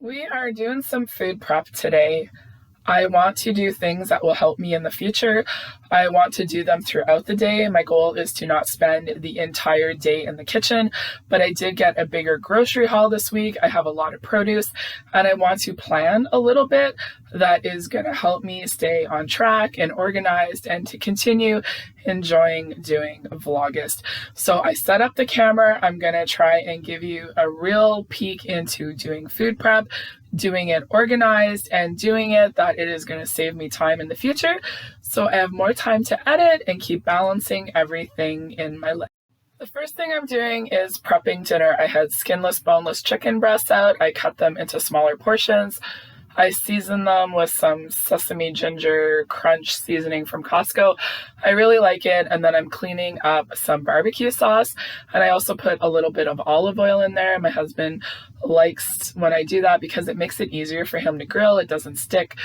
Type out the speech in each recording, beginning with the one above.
We are doing some food prep today. I want to do things that will help me in the future. I want to do them throughout the day. My goal is to not spend the entire day in the kitchen, but I did get a bigger grocery haul this week. I have a lot of produce and I want to plan a little bit that is going to help me stay on track and organized and to continue enjoying doing Vlogust. So I set up the camera. I'm going to try and give you a real peek into doing food prep, doing it organized, and doing it that it is going to save me time in the future. So I have more time to edit and keep balancing everything in my life. The first thing I'm doing is prepping dinner. I had skinless, boneless chicken breasts out. I cut them into smaller portions. I season them with some sesame ginger crunch seasoning from Costco. I really like it. And then I'm cleaning up some barbecue sauce. And I also put a little bit of olive oil in there. My husband likes when I do that because it makes it easier for him to grill. It doesn't stick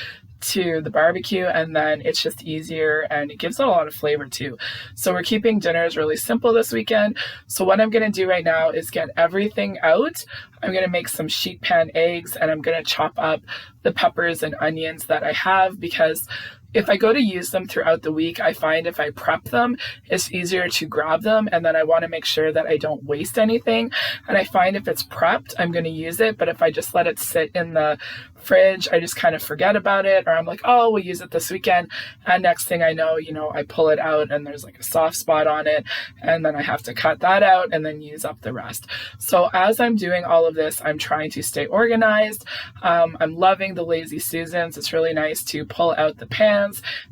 to the barbecue, and then it's just easier and it gives it a lot of flavor too. So we're keeping dinners really simple this weekend. So what I'm going to do right now is get everything out. I'm going to make some sheet pan eggs and I'm going to chop up the peppers and onions that I have, because if I go to use them throughout the week, I find if I prep them, it's easier to grab them, and then I want to make sure that I don't waste anything. And I find if it's prepped, I'm going to use it, but if I just let it sit in the fridge, I just kind of forget about it, or I'm like, oh, we'll use it this weekend, and next thing I know, I pull it out and there's like a soft spot on it, and then I have to cut that out and then use up the rest. So as I'm doing all of this, I'm trying to stay organized. I'm loving the lazy Susans. It's really nice to pull out the pans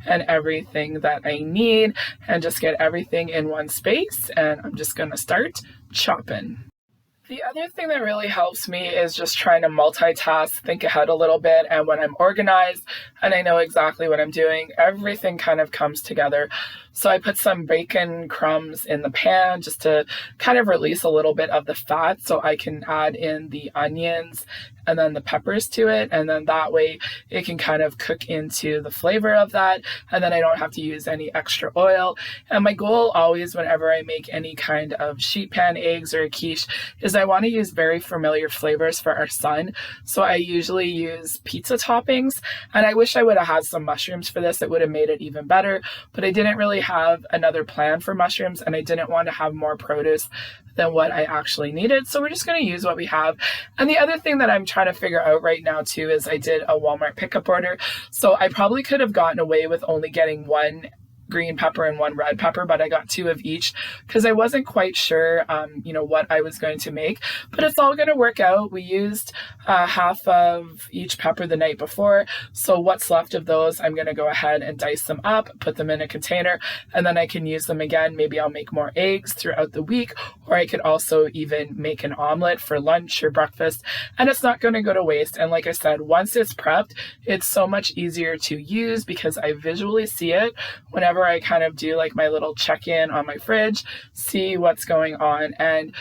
and everything that I need and just get everything in one space, and I'm just going to start chopping. The other thing that really helps me is just trying to multitask, think ahead a little bit, and when I'm organized and I know exactly what I'm doing, everything kind of comes together. So I put some bacon crumbs in the pan just to kind of release a little bit of the fat so I can add in the onions and then the peppers to it, and then that way it can kind of cook into the flavor of that, and then I don't have to use any extra oil. And my goal always whenever I make any kind of sheet pan eggs or a quiche is I want to use very familiar flavors for our son. So I usually use pizza toppings, and I wish I would have had some mushrooms for this. It would have made it even better, but I didn't really have another plan for mushrooms, and I didn't want to have more produce than what I actually needed. So we're just going to use what we have. And the other thing that I'm trying to figure out right now too is I did a Walmart pickup order. So I probably could have gotten away with only getting one green pepper and one red pepper, but I got two of each because I wasn't quite sure, what I was going to make, but it's all going to work out. We used half of each pepper the night before. So what's left of those, I'm going to go ahead and dice them up, put them in a container, and then I can use them again. Maybe I'll make more eggs throughout the week, or I could also even make an omelet for lunch or breakfast, and it's not going to go to waste. And like I said, once it's prepped, it's so much easier to use because I visually see it whenever I kind of do like my little check-in on my fridge, see what's going on. And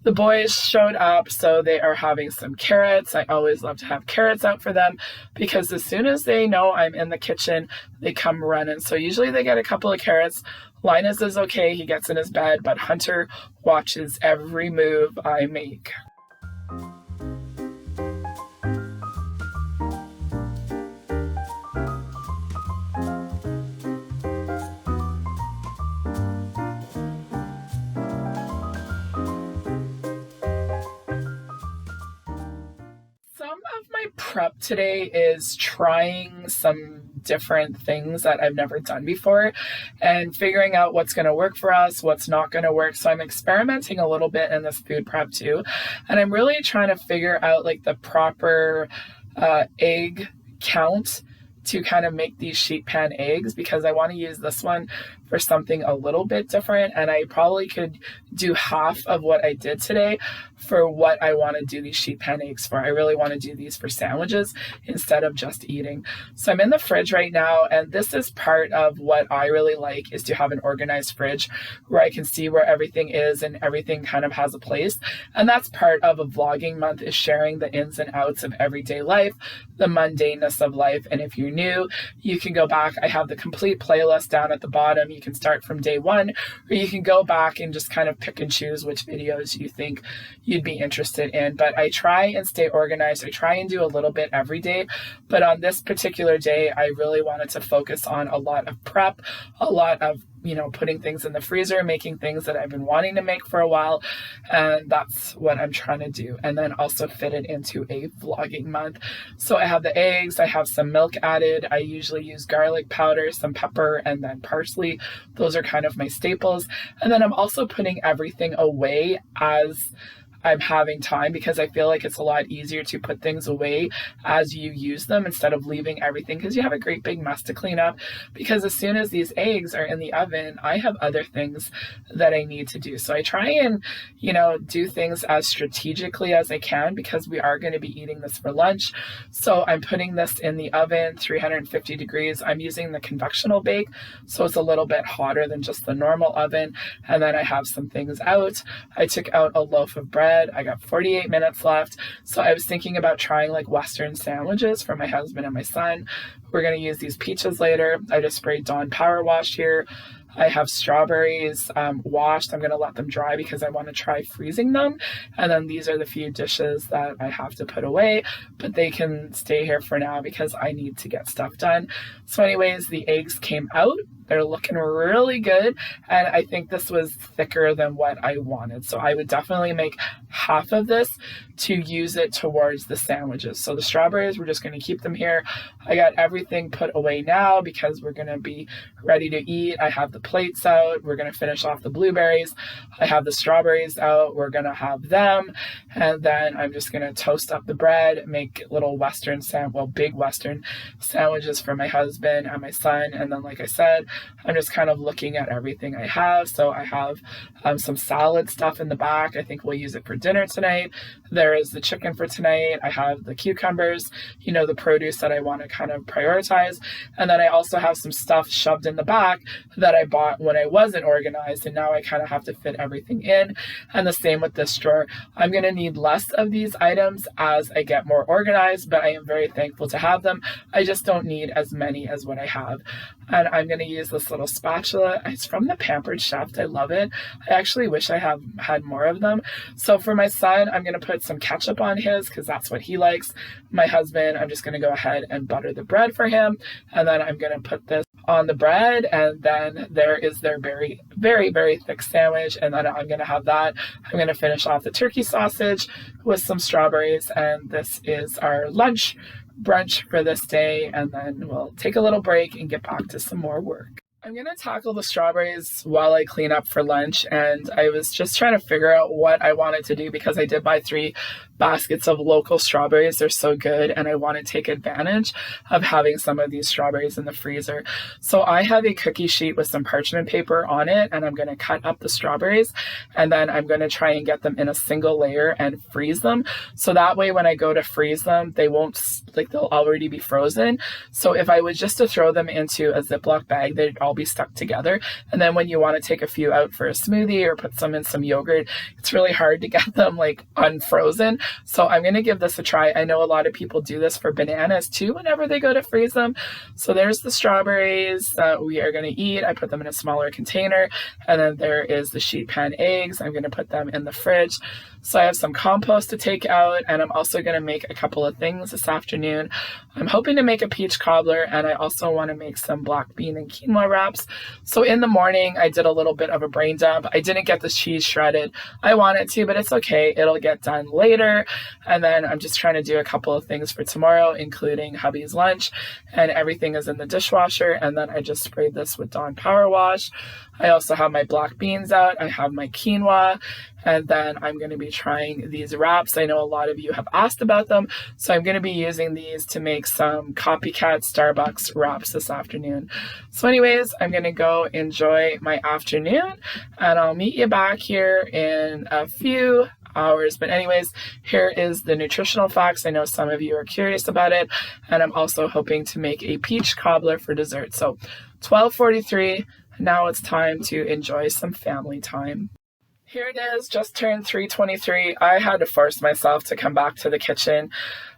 the boys showed up, so they are having some carrots. I always love to have carrots out for them because as soon as they know I'm in the kitchen, they come running. So usually they get a couple of carrots. Linus is okay, he gets in his bed, but Hunter watches every move I make. My prep today is trying some different things that I've never done before and figuring out what's going to work for us, what's not going to work. So I'm experimenting a little bit in this food prep too. And I'm really trying to figure out like the proper egg count to kind of make these sheet pan eggs, because I want to use this one for something a little bit different, and I probably could do half of what I did today for what I want to do these sheet pan eggs for. I really want to do these for sandwiches instead of just eating. So I'm in the fridge right now, and this is part of what I really like, is to have an organized fridge where I can see where everything is and everything kind of has a place. And that's part of a vlogging month, is sharing the ins and outs of everyday life, the mundaneness of life. And if you're new, you can go back. I have the complete playlist down at the bottom. You You can start from day one, or you can go back and just kind of pick and choose which videos you think you'd be interested in. But I try and stay organized. I try and do a little bit every day. But on this particular day, I really wanted to focus on a lot of prep, a lot of putting things in the freezer, making things that I've been wanting to make for a while. And that's what I'm trying to do. And then also fit it into a vlogging month. So I have the eggs, I have some milk added. I usually use garlic powder, some pepper, and then parsley. Those are kind of my staples. And then I'm also putting everything away as I'm having time, because I feel like it's a lot easier to put things away as you use them instead of leaving everything, because you have a great big mess to clean up. Because as soon as these eggs are in the oven, I have other things that I need to do. So I try and, do things as strategically as I can, because we are going to be eating this for lunch. So I'm putting this in the oven, 350 degrees. I'm using the convectional bake, so it's a little bit hotter than just the normal oven. And then I have some things out. I took out a loaf of bread. I got 48 minutes left. So I was thinking about trying like Western sandwiches for my husband and my son. We're going to use these peaches later. I just sprayed Dawn Power Wash here. I have strawberries washed. I'm going to let them dry because I want to try freezing them. And then these are the few dishes that I have to put away, but they can stay here for now because I need to get stuff done. So anyways, the eggs came out. They're looking really good. And I think this was thicker than what I wanted. So I would definitely make half of this to use it towards the sandwiches. So the strawberries, we're just going to keep them here. I got everything put away now because we're going to be ready to eat. I have the plates out. We're going to finish off the blueberries. I have the strawberries out. We're going to have them. And then I'm just going to toast up the bread, make little big Western sandwiches for my husband and my son. And then, like I said, I'm just kind of looking at everything I have. So I have some salad stuff in the back. I think we'll use it for dinner tonight. There is the chicken for tonight. I have the cucumbers, the produce that I want to kind of prioritize. And then I also have some stuff shoved in the back that I bought when I wasn't organized. And now I kind of have to fit everything in. And the same with this drawer. I'm going to need less of these items as I get more organized, but I am very thankful to have them. I just don't need as many as what I have. And I'm going to use this little spatula. It's from the Pampered Chef. I love it. I actually wish I had more of them. So for my son, I'm going to put some ketchup on his because that's what he likes. My husband, I'm just going to go ahead and butter the bread for him. And then I'm going to put this on the bread. And then there is their very, very, very thick sandwich. And then I'm going to have that. I'm going to finish off the turkey sausage with some strawberries. And this is our brunch for this day, and then we'll take a little break and get back to some more work. I'm going to tackle the strawberries while I clean up for lunch, and I was just trying to figure out what I wanted to do because I did buy 3 baskets of local strawberries. They're so good, and I want to take advantage of having some of these strawberries in the freezer. So I have a cookie sheet with some parchment paper on it, and I'm going to cut up the strawberries, and then I'm going to try and get them in a single layer and freeze them. So that way when I go to freeze them, they'll already be frozen. So if I was just to throw them into a Ziploc bag, they'd all be stuck together. And then when you want to take a few out for a smoothie or put some in some yogurt, it's really hard to get them unfrozen. So I'm going to give this a try. I know a lot of people do this for bananas too whenever they go to freeze them. So there's the strawberries that we are going to eat. I put them in a smaller container. And then there is the sheet pan eggs. I'm going to put them in the fridge. So I have some compost to take out, and I'm also going to make a couple of things this afternoon. I'm hoping to make a peach cobbler, and I also want to make some black bean and quinoa wraps. So in the morning, I did a little bit of a brain dump. I didn't get the cheese shredded. I wanted to, but it's okay. It'll get done later. And then I'm just trying to do a couple of things for tomorrow, including hubby's lunch, and everything is in the dishwasher. And then I just sprayed this with Dawn Power Wash. I also have my black beans out. I have my quinoa. And then I'm going to be trying these wraps. I know a lot of you have asked about them, so I'm going to be using these to make some copycat Starbucks wraps this afternoon. So anyways, I'm going to go enjoy my afternoon, and I'll meet you back here in a few hours. But anyways, here is the nutritional facts. I know some of you are curious about it, and I'm also hoping to make a peach cobbler for dessert. So 12:43, now it's time to enjoy some family time. Here it is, just turned 3:23. I had to force myself to come back to the kitchen.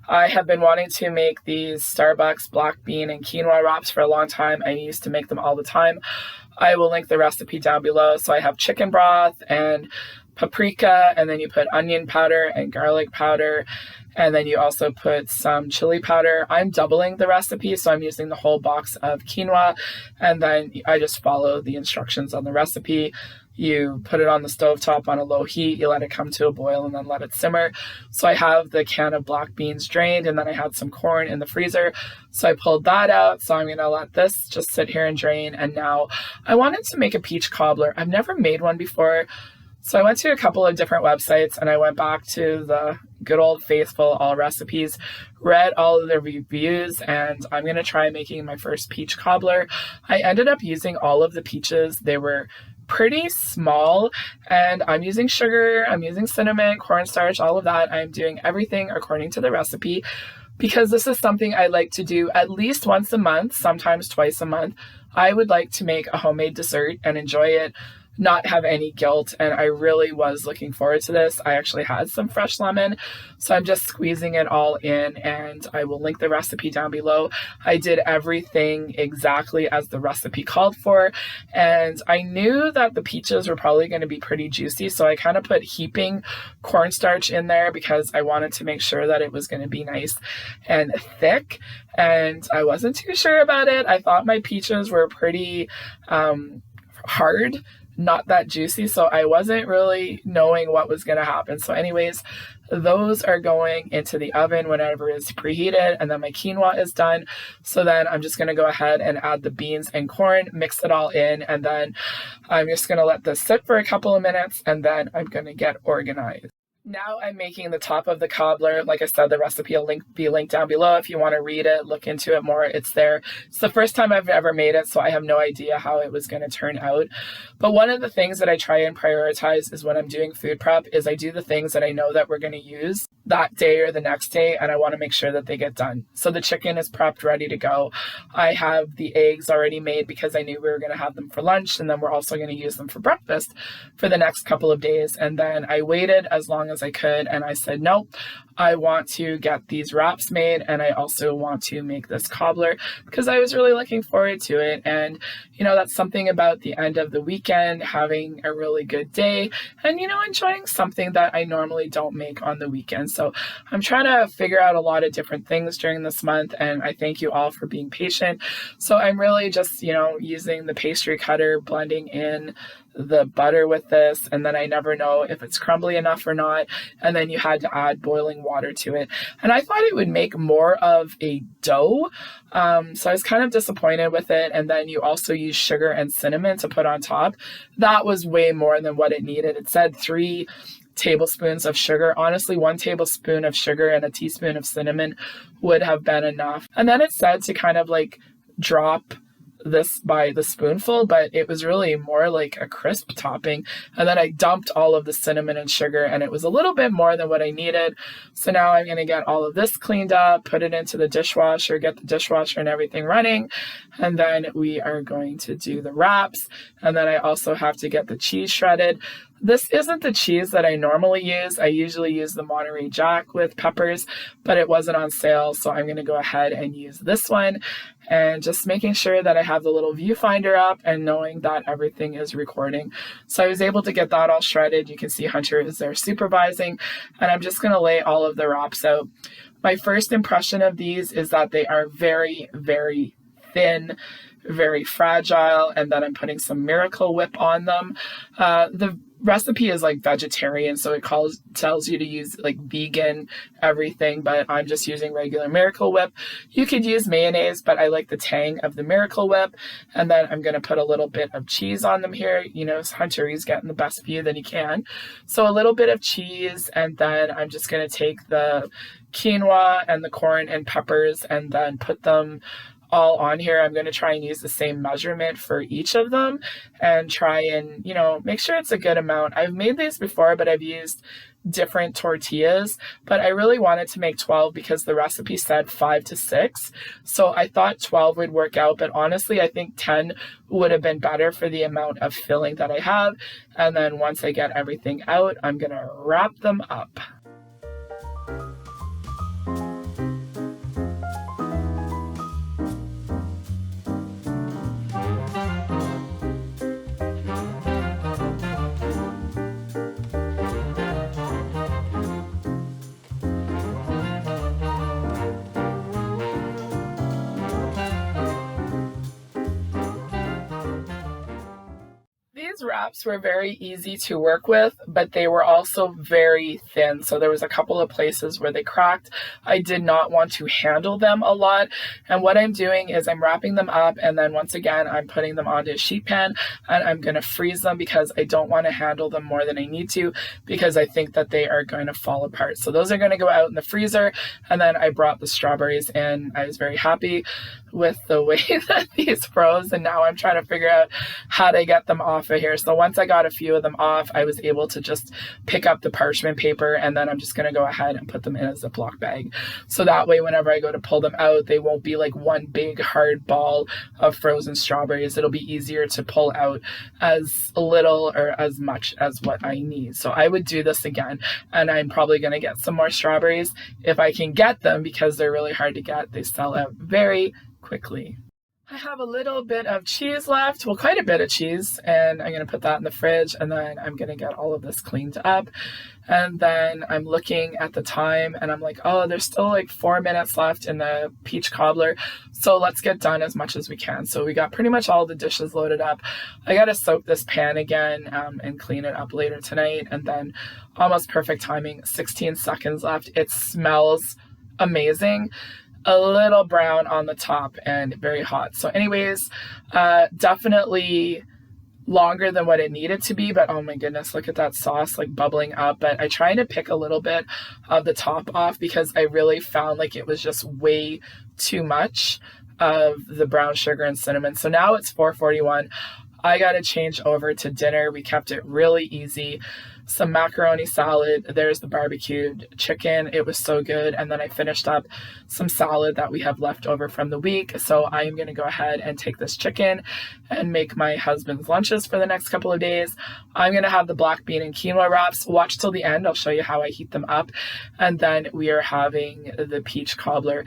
I have been wanting to make these Starbucks black bean and quinoa wraps for a long time. I used to make them all the time. I will link the recipe down below. So I have chicken broth and paprika, and then you put onion powder and garlic powder, and then you also put some chili powder. I'm doubling the recipe, so I'm using the whole box of quinoa, and then I just follow the instructions on the recipe. You put it on the stovetop on a low heat, you let it come to a boil, and then let it simmer. So I have the can of black beans drained, and then I had some corn in the freezer. So I pulled that out. So I'm going to let this just sit here and drain. And now I wanted to make a peach cobbler. I've never made one before. So I went to a couple of different websites, and I went back to the good old faithful All Recipes, read all of the reviews, and I'm going to try making my first peach cobbler. I ended up using all of the peaches. They were pretty small, and I'm using sugar, I'm using cinnamon, cornstarch, all of that. I'm doing everything according to the recipe because this is something I like to do at least once a month, sometimes twice a month. I would like to make a homemade dessert and enjoy it, not have any guilt, and I really was looking forward to this. I actually had some fresh lemon, so I'm just squeezing it all in, and I will link the recipe down below. I did everything exactly as the recipe called for, and I knew that the peaches were probably going to be pretty juicy, so I kind of put heaping cornstarch in there because I wanted to make sure that it was going to be nice and thick, and I wasn't too sure about it. I thought my peaches were pretty hard, not that juicy, so I wasn't really knowing what was going to happen. So anyways, those are going into the oven whenever it's preheated, and then my quinoa is done. So then I'm just going to go ahead and add the beans and corn, mix it all in, and then I'm just going to let this sit for a couple of minutes, and then I'm going to get organized. Now I'm making the top of the cobbler. Like I said, the recipe will be linked down below. If you want to read it, look into it more, it's there. It's the first time I've ever made it, so I have no idea how it was going to turn out. But one of the things that I try and prioritize is when I'm doing food prep is I do the things that I know that we're going to use that day or the next day, and I want to make sure that they get done. So the chicken is prepped, ready to go. I have the eggs already made because I knew we were going to have them for lunch, and then we're also going to use them for breakfast for the next couple of days. And then I waited as long as I could, and I said, nope, I want to get these wraps made, and I also want to make this cobbler because I was really looking forward to it. And you know, that's something about the end of the weekend, having a really good day and, you know, enjoying something that I normally don't make on the weekend. So I'm trying to figure out a lot of different things during this month, and I thank you all for being patient. So I'm really just, you know, using the pastry cutter, blending in the butter with this, and then I never know if it's crumbly enough or not, and then you had to add boiling water to it, and I thought it would make more of a dough, so I was kind of disappointed with it. And then you also use sugar and cinnamon to put on top. That was way more than what it needed. It said 3 tablespoons of sugar. Honestly, 1 tablespoon of sugar and a teaspoon of cinnamon would have been enough. And then it said to kind of like drop this by the spoonful, but it was really more like a crisp topping. And then I dumped all of the cinnamon and sugar, and it was a little bit more than what I needed. So now I'm going to get all of this cleaned up, put it into the dishwasher, get the dishwasher and everything running, and then we are going to do the wraps. And then I also have to get the cheese shredded. This isn't the cheese that I normally use. I usually use the Monterey Jack with peppers, but it wasn't on sale, so I'm going to go ahead and use this one, and just making sure that I have the little viewfinder up and knowing that everything is recording. So I was able to get that all shredded. You can see Hunter is there supervising, and I'm just going to lay all of the wraps out. My first impression of these is that they are very, very thin, very fragile, and then I'm putting some Miracle Whip on them. The recipe is like vegetarian, so it tells you to use like vegan everything, but I'm just using regular Miracle Whip. You could use mayonnaise, but I like the tang of the Miracle Whip. And then I'm going to put a little bit of cheese on them here. You know, Hunter, he's getting the best view that he can. So a little bit of cheese, and then I'm just going to take the quinoa and the corn and peppers and then put them all on here. I'm going to try and use the same measurement for each of them and try and, you know, make sure it's a good amount. I've made these before, but I've used different tortillas, but I really wanted to make 12 because the recipe said 5 to 6. So I thought 12 would work out, but honestly, I think 10 would have been better for the amount of filling that I have. And then once I get everything out, I'm going to wrap them up. These wraps were very easy to work with, but they were also very thin. So there was a couple of places where they cracked. I did not want to handle them a lot. And what I'm doing is I'm wrapping them up, and then once again, I'm putting them onto a sheet pan, and I'm going to freeze them because I don't want to handle them more than I need to, because I think that they are going to fall apart. So those are going to go out in the freezer. And then I brought the strawberries in. I was very happy with the way that these froze, and now I'm trying to figure out how to get them off of here. So once I got a few of them off, I was able to just pick up the parchment paper, and then I'm just going to go ahead and put them in a Ziploc bag. So that way, whenever I go to pull them out, they won't be like one big hard ball of frozen strawberries. It'll be easier to pull out as little or as much as what I need. So I would do this again, and I'm probably going to get some more strawberries if I can get them, because they're really hard to get. They sell out very quickly. I have a little bit of cheese left, well, quite a bit of cheese, and I'm going to put that in the fridge, and then I'm going to get all of this cleaned up. And then I'm looking at the time, and I'm like, oh, there's still like 4 minutes left in the peach cobbler, so let's get done as much as we can. So we got pretty much all the dishes loaded up. I got to soak this pan again and clean it up later tonight, and then almost perfect timing, 16 seconds left. It smells amazing. A little brown on the top and very hot. So anyways, definitely longer than what it needed to be, but oh my goodness, look at that sauce like bubbling up. But I tried to pick a little bit of the top off because I really found like it was just way too much of the brown sugar and cinnamon. So now it's 4:41. I got to change over to dinner. We kept it really easy. Some macaroni salad. There's the barbecued chicken. It was so good. And then I finished up some salad that we have left over from the week. So I am going to go ahead and take this chicken and make my husband's lunches for the next couple of days. I'm going to have the black bean and quinoa wraps. Watch till the end. I'll show you how I heat them up. And then we are having the peach cobbler.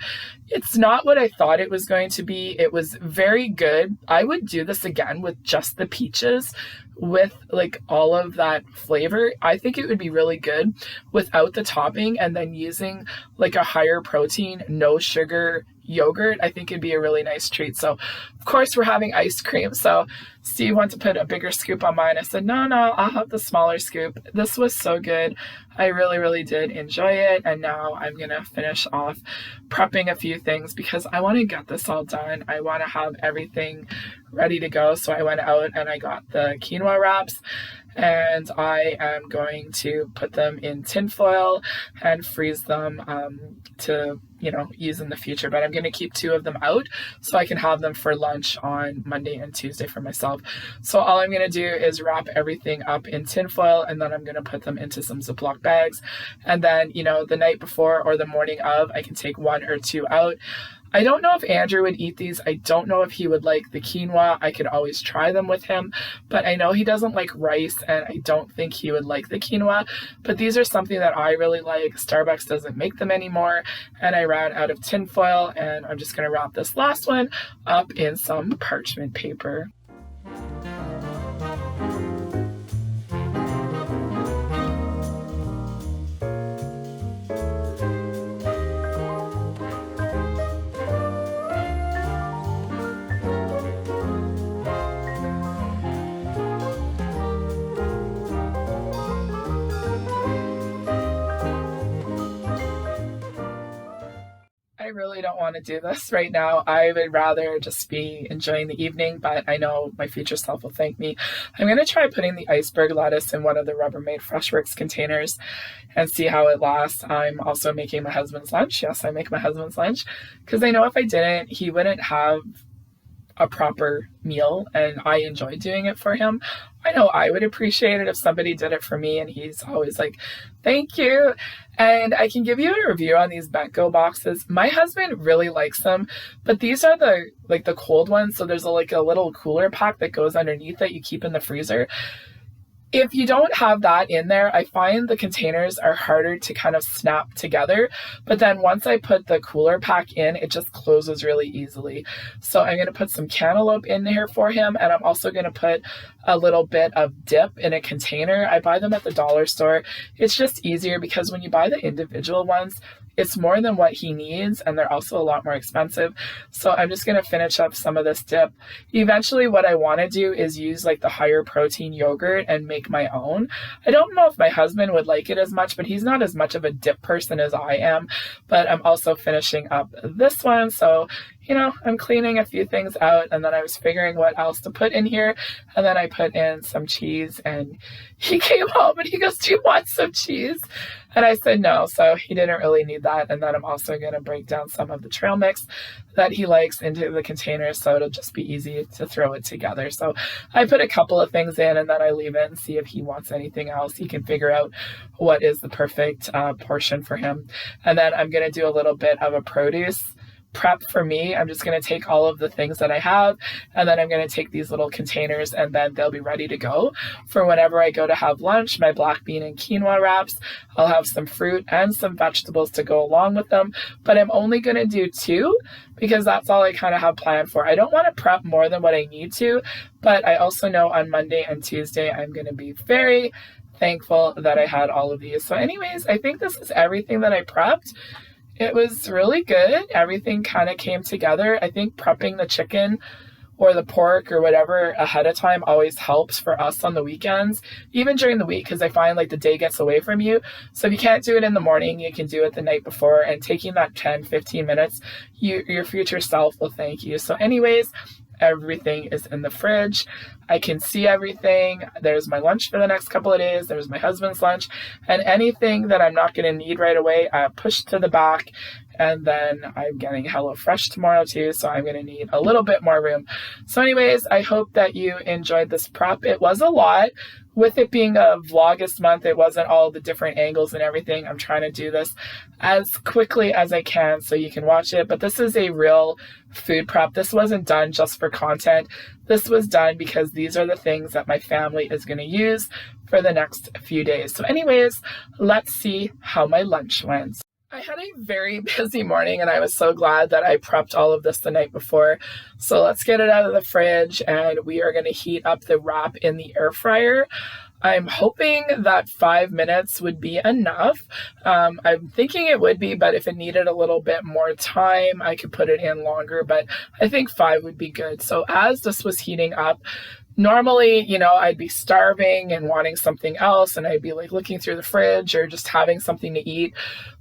It's not what I thought it was going to be. It was very good. I would do this again with just the peaches, with like all of that flavor. I think it would be really good without the topping, and then using like a higher protein, no sugar yogurt. I think it'd be a really nice treat. So of course we're having ice cream. So Steve wanted to put a bigger scoop on mine. I said, no, I'll have the smaller scoop. This was so good. I really did enjoy it. And now I'm going to finish off prepping a few things because I want to get this all done. I want to have everything ready to go. So I went out and I got the quinoa wraps, and I am going to put them in tin foil and freeze them to, use in the future. But I'm going to keep 2 of them out so I can have them for lunch on Monday and Tuesday for myself. So all I'm going to do is wrap everything up in tin foil, and then I'm going to put them into some Ziploc bags. And then, the night before or the morning of, I can take 1 or 2 out. I don't know if Andrew would eat these. I don't know if he would like the quinoa. I could always try them with him, but I know he doesn't like rice, and I don't think he would like the quinoa. But these are something that I really like. Starbucks doesn't make them anymore, and I ran out of tin foil, and I'm just going to wrap this last one up in some parchment paper. I really don't want to do this right now. I would rather just be enjoying the evening, but I know my future self will thank me. I'm going to try putting the iceberg lettuce in one of the Rubbermaid Freshworks containers and see how it lasts. I'm also making my husband's lunch. Yes, I make my husband's lunch because I know if I didn't, he wouldn't have a proper meal, and I enjoy doing it for him. I know I would appreciate it if somebody did it for me, and he's always like, thank you. And I can give you a review on these Bento boxes. My husband really likes them, but these are the cold ones. So there's a little cooler pack that goes underneath that you keep in the freezer. If you don't have that in there, I find the containers are harder to kind of snap together. But then once I put the cooler pack in, it just closes really easily. So I'm going to put some cantaloupe in here for him. And I'm also going to put a little bit of dip in a container. I buy them at the dollar store. It's just easier because when you buy the individual ones, it's more than what he needs, and they're also a lot more expensive. So I'm just going to finish up some of this dip. Eventually, what I want to do is use like the higher protein yogurt and make my own. I don't know if my husband would like it as much, but he's not as much of a dip person as I am. But I'm also finishing up this one. So, you know, I'm cleaning a few things out, and then I was figuring what else to put in here. And then I put in some cheese, and he came home and he goes, "Do you want some cheese?" And I said no, so he didn't really need that. And then I'm also going to break down some of the trail mix that he likes into the container, so it'll just be easy to throw it together. So I put a couple of things in, and then I leave it and see if he wants anything else. He can figure out what is the perfect portion for him. And then I'm going to do a little bit of a produce prep for me. I'm just going to take all of the things that I have, and then I'm going to take these little containers, and then they'll be ready to go for whenever I go to have lunch. My black bean and quinoa wraps, I'll have some fruit and some vegetables to go along with them, but I'm only going to do 2 because that's all I kind of have planned for. I don't want to prep more than what I need to, but I also know on Monday and Tuesday I'm going to be very thankful that I had all of these. So anyways, I think this is everything that I prepped. It was really good. Everything kind of came together. I think prepping the chicken or the pork or whatever ahead of time always helps for us on the weekends, even during the week, because I find like the day gets away from you. So if you can't do it in the morning, you can do it the night before, and taking that 10-15 minutes, your future self will thank you. So anyways, everything is in the fridge. I can see everything. There's my lunch for the next couple of days. There's my husband's lunch, and anything that I'm not going to need right away, I push to the back. And then I'm getting HelloFresh tomorrow too, so I'm going to need a little bit more room. So anyways, I hope that you enjoyed this prep. It was a lot. With it being a Vlogust month, it wasn't all the different angles and everything. I'm trying to do this as quickly as I can so you can watch it. But this is a real food prep. This wasn't done just for content. This was done because these are the things that my family is going to use for the next few days. So anyways, let's see how my lunch went. I had a very busy morning, and I was so glad that I prepped all of this the night before. So let's get it out of the fridge, and we are going to heat up the wrap in the air fryer. I'm hoping that 5 minutes would be enough. I'm thinking it would be, but if it needed a little bit more time, I could put it in longer, but I think 5 would be good. So as this was heating up, normally, you know, I'd be starving and wanting something else, and I'd be like looking through the fridge or just having something to eat.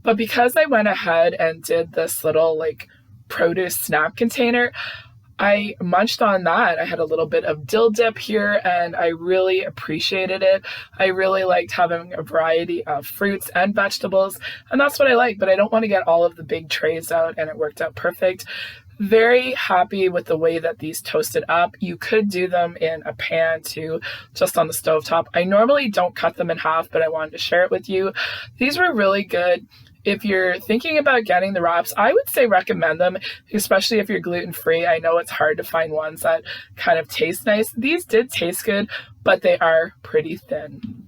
But because I went ahead and did this little like produce snack container, I munched on that. I had a little bit of dill dip here, and I really appreciated it. I really liked having a variety of fruits and vegetables, and that's what I like, but I don't want to get all of the big trays out, and it worked out perfect. Very happy with the way that these toasted up. You could do them in a pan too, just on the stovetop. I normally don't cut them in half, but I wanted to share it with you. These were really good. If you're thinking about getting the wraps, I would say recommend them, especially if you're gluten-free. I know it's hard to find ones that kind of taste nice. These did taste good, but they are pretty thin.